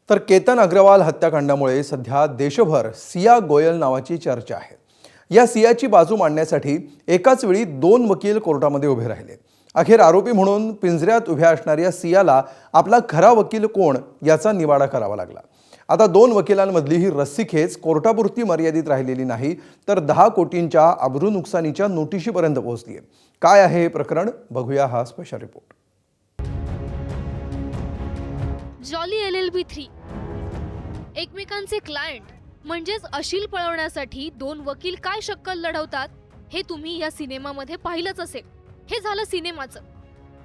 तर केतन अग्रवाल हत्याकांडामुळे सध्या देशभर सिया गोयल नावाची चर्चा आहे। या सियाची बाजू मांडण्यासाठी एकाच वेळी दोन वकील कोर्टामध्ये उभे राहिले। अखेर आरोपी म्हणून पिंजऱ्यात उभ्या असणाऱ्या सियाला आपला खरा वकील कोण याचा निवाडा करावा लागला। आता दोन वकिलांमधली ही रस्सीखेच कोर्टापुरती मर्यादित राहिलेली नाही, तर 10 कोटींच्या अब्रू नुकसानीच्या नोटिशीपर्यंत पोहोचली आहे। काय आहे हे प्रकरण, बघूया हा स्पेशल रिपोर्ट। जॉली LLB 3 एकमेकांचे क्लायंट म्हणजेच अशील पळवण्यासाठी दोन वकील काय शक्कल लढवतात हे तुम्ही या सिनेमामध्ये पाहिलंच असेल। हे झालं सिनेमाचं,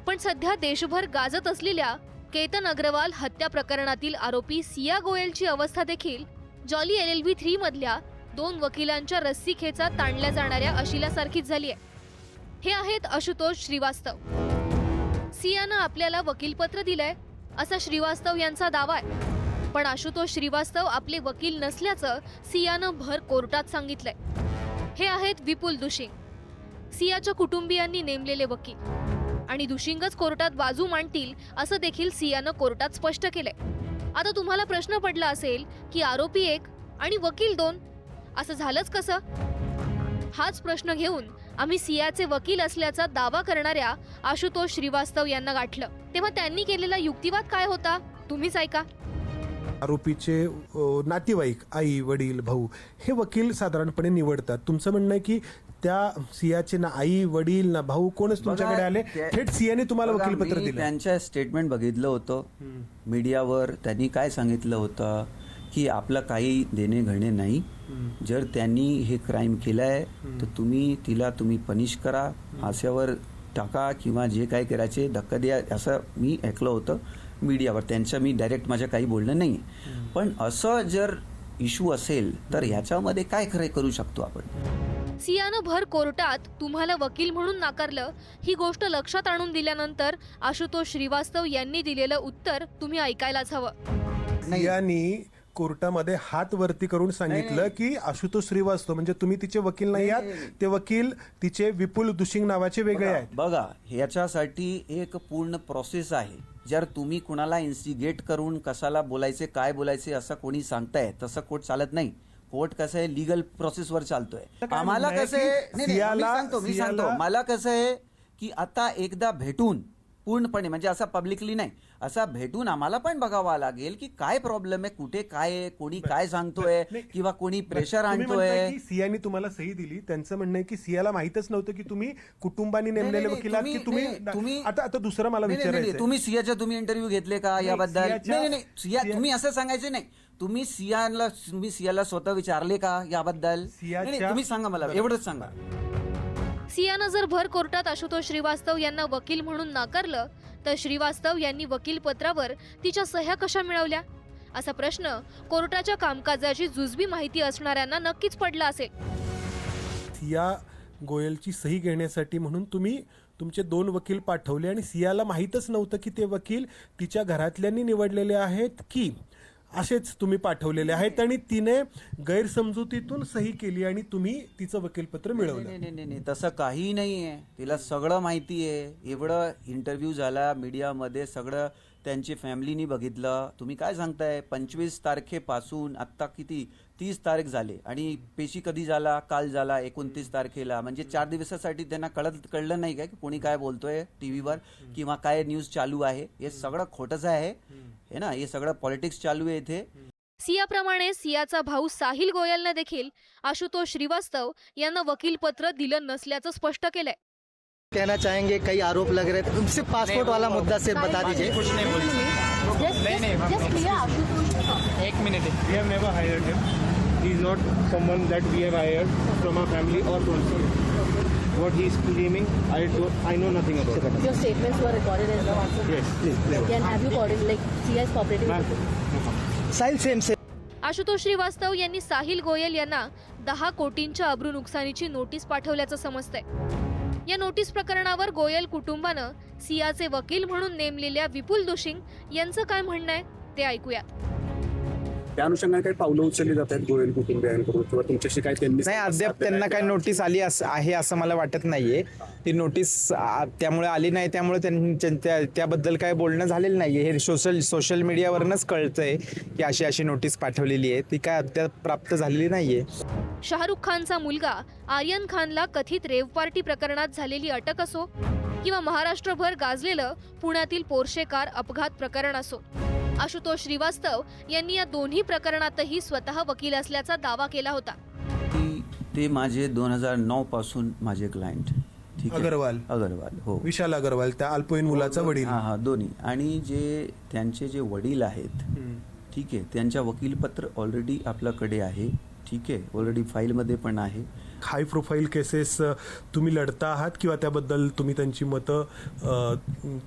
पण सध्या देशभर गाजत असलेल्या केतन अग्रवाल हत्या प्रकरणातील आरोपी सिया गोयलची अवस्था देखील जॉली LLB 3 मधल्या दोन वकिलांच्या रस्सीखेचा ताणल्या जाणाऱ्या अशिलासारखीच झाली आहे। हे आहेत आशुतोष श्रीवास्तव। सियानं आपल्याला वकीलपत्र दिलंय असा श्रीवास्तव यांचा दावा आहे, पण आशुतोष श्रीवास्तव आपले वकील नसल्याचं सियानं भर कोर्टात सांगितलंय। हे आहेत विपुल दुशिंग, सियाच्या कुटुंबियांनी नेमलेले वकील, आणि दुशिंगच कोर्टात बाजू मांडतील असं देखील सियानं कोर्टात स्पष्ट केलंय। आता तुम्हाला प्रश्न पडला असेल की आरोपी एक आणि वकील दोन असं झालंच कसं? हाच प्रश्न घेऊन आम्ही सियाचे वकील असल्याचा दावा करणाऱ्या आशुतोष श्रीवास्तव यांना गाठलं, तेव्हा त्यांनी केलेला युक्तिवाद काय होता तुम्हीच ऐका। आरोपीचे नातेवाईक, आई वडील भाऊ हे वकील साधारणपणे निवडतात। तुमचं म्हणणं आहे की त्या सियाचे ना आई वडील ना भाऊ कोणच तुमच्याकडे आले, थेट सियाने तुम्हाला वकीलपत्र दिलं? त्यांच्या स्टेटमेंट बघितलं होतं मीडियावर। त्यांनी काय सांगितलं होतं की आपलं काही देणे घेणे नाही, जर त्यांनी हे क्राईम केलाय तर तुम्ही पनिश करा, फाश्यावर टाका किंवा जे काय करायचे धक्का द्या, असं मी ऐकलं होतं मीडियावर। त्यांचं मी डायरेक्ट माझं काही बोलणं नाही, पण असं जर इश्यू असेल तर ह्याच्यामध्ये काय करू शकतो आपण? सियानं भर कोर्टात तुम्हाला वकील म्हणून नाकारलं ही गोष्ट लक्षात आणून दिल्यानंतर आशुतोष श्रीवास्तव यांनी दिलेलं उत्तर तुम्ही ऐकायलाच हवं। सियानी कोर्टामध्ये हात वरती करून सांगितलं की आशुतोष श्रीवास्तव म्हणजे तुम्ही तिचे वकील नाही आहात, ते वकील तिचे विपुल दुशिंग नावाचे वेगळे आहेत। बघा, ह्याच्यासाठी एक पूर्ण प्रोसेस आहे। जर तुम्ही कुणाला इन्स्टिगेट करून कशाला बोलायचे काय बोलायचे असं कोणी सांगताय, तसं कोर्ट चालत नाही। कोर्ट कसं आहे, लिगल प्रोसेसवर चालतोय। आम्हाला कसं आहे, मी सांगतो मला कसं आहे की आता एकदा भेटून पूर्णपणे म्हणजे असं पब्लिकली नाही, असा भेटून आम्हाला पण बघावा लागेल की काय प्रॉब्लेम आहे, कुठे काय आहे, कोणी काय सांगतोय किंवा कोणी प्रेशर आणतोय। सियानी तुम्हाला सही दिली, त्यांचं म्हणणं आहे की सियाला माहितच नव्हतं की तुम्ही कुटुंबानी नेमलेले वकील आहात, की तुम्ही आता दुसरं मला विचारायचं, तुम्ही सियाचे इंटरव्ह्यू घेतले का याबद्दल? नाही, सिया तुम्ही असं सांगायचे नाही, तुम्ही सियाला स्वतः विचारले का याबद्दल? तुम्ही सांगा मला, एवढंच सांगा। सियानं जर भर कोर्टात आशुतोष श्रीवास्तव यांना वकील म्हणून नाकारलं तर श्रीवास्तव यांनी वकील पत्रावर तिच्या सह्या कशा मिळवल्या असा प्रश्न कोर्टाच्या कामकाजाची जुजबी माहिती असणाऱ्यांना नक्कीच पडला असेल। सिया गोयलची सही घेण्यासाठी म्हणून तुम्ही तुमचे दोन वकील पाठवले आणि सियाला माहीतच नव्हतं की ते वकील तिच्या घरातल्यांनी निवडलेले आहेत की असेच तुम्ही पाठवलेले आहेत, आणि तिने गैरसमजुतीतून सही केली आणि तुम्ही तिचं वकीलपत्र मिळवलं? नाही, तसं काही नाहीये। तिला सगळं माहिती आहे। एवढं इंटरव्ह्यू झाला मीडियामध्ये, सगळं त्यांची फॅमिलीनी बघितलं। तुम्ही काय सांगताय? 25 तारखेपासून आत्ता किती 30 तारीख झाले, आणि पेशी कधी झाला? काल झाला 29 तारखेला। म्हणजे 4 दिवसासाठी त्यांना कळलं नाही काय की कोणी काय बोलतोय टीव्हीवर किंवा काय न्यूज चालू आहे? हे सगळं खोटंच आहे ना, हे सगळं पॉलिटिक्स चालू आहे इथे। सियाप्रमाणे सियाचा भाऊ साहिल गोयलने देखील आशुतोष श्रीवास्तव यांना वकीलपत्र दिलं नसल्याचं स्पष्ट केलंय। कहना चाहेंगे कई आरोप लग रहे थे, सिर्फ पासपोर्ट वाला मुद्दा सिर्फ बता दीजिए। कुछ नहीं बोल एक minute, we have never hired him, he is not someone that we have hired from our family और from what he is claiming, I know nothing about it. Your statements were recorded as well. Yes, please. And have you coordinated, like Sia is cooperating with you? Sahil सेम से आशुतोष श्रीवास्तव यांनी साहिल गोयल यांना 10 कोटींच्या अब्रू नुकसानीची notice पाठवल्याचं समजतंय। या notice प्रकरणावर गोयल कुटुंबानं सियाचे वकील म्हणून नेमलेल्या विपुल दुशिंग यांचं काय म्हणणं आहे ते ऐकूयात। त्या अनुषंगाने काही पावलं उचलली जात आहेत गोयल कुटुंबियांकडून किंवा तुमच्याशी काय त्यांनी नाही, अद्याप त्यांना काही नोटीस आली आहे असं मला वाटत नाहीये. ती नोटीस त्यामुळे आली नाही, त्यामुळे त्याबद्दल काय बोलणं झालेलं नाहीये. हे सोशल मीडियावरनच कळतंय की अशी नोटीस पाठवलेली आहे. ती काय अद्याप प्राप्त झालेली नाहीये. शाहरुख खानचा मुलगा आर्यन खानला कथित रेव पार्टी प्रकरणात झालेली अटक असो किंवा महाराष्ट्रभर गाजलेलं पुण्यातील पोर्शे कार अपघात प्रकरण असो, आशुतोष श्रीवास्तव यांनी या दोन्ही प्रकरणातही स्वतः वकील असल्याचा दावा केला होता. ते माझे 2009 पासून माझे क्लायंट. ठीक आहे. अगरवाल हो, विशाल अगरवाल, त्या अल्पवयीन मुलाचा वडील. हा दोन्ही. आणि त्यांचे जे वडील आहेत, ठीक आहे, त्यांच्या वकीलपत्र ऑलरेडी आपल्याकडे आहे. ठीक आहे, ऑलरेडी फाईलमध्ये पण आहे. हाय प्रोफाईल केसेस तुम्ही लढता आहात किंवा त्याबद्दल तुम्ही त्यांची मतं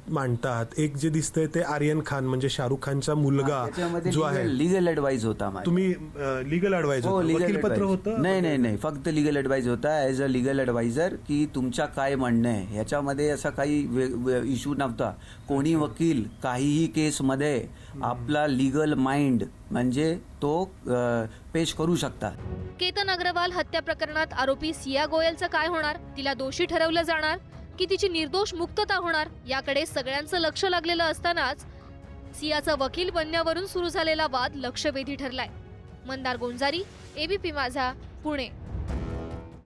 मांडता आहात? एक जे दिसतंय ते आर्यन खान म्हणजे शाहरुख खानचा मुलगा जो आहे, लिगल ऍडवाइस होता माझा. तुम्ही लिगल ऍडवाइजर वकीलपत्र होतं? नाही, फक्त लिगल ऍडवाइस होता ऍज अ लिगल ऍडवायझर की तुमच्या काय म्हणणं आहे ह्याच्यामध्ये. असा काही इश्यू नव्हता. कोणी वकील काहीही केसमध्ये आपला लिगल माइंड म्हणजे तो पेश करू शकता. केतन अग्रवाल हत्या प्रकरणात आरोपी सिया गोयलचं काय होणार? तिला दोषी ठरवलं जाणार की तिची निर्दोष मुक्तता होणार? याकडे सगळ्यांचं लक्ष लागलेलं असतानाच सियाचा वकील बनण्यावरून सुरू झालेला वाद लक्षवेधी ठरलाय. मंदार गोंजारी, एबीपी माझा, पुणे.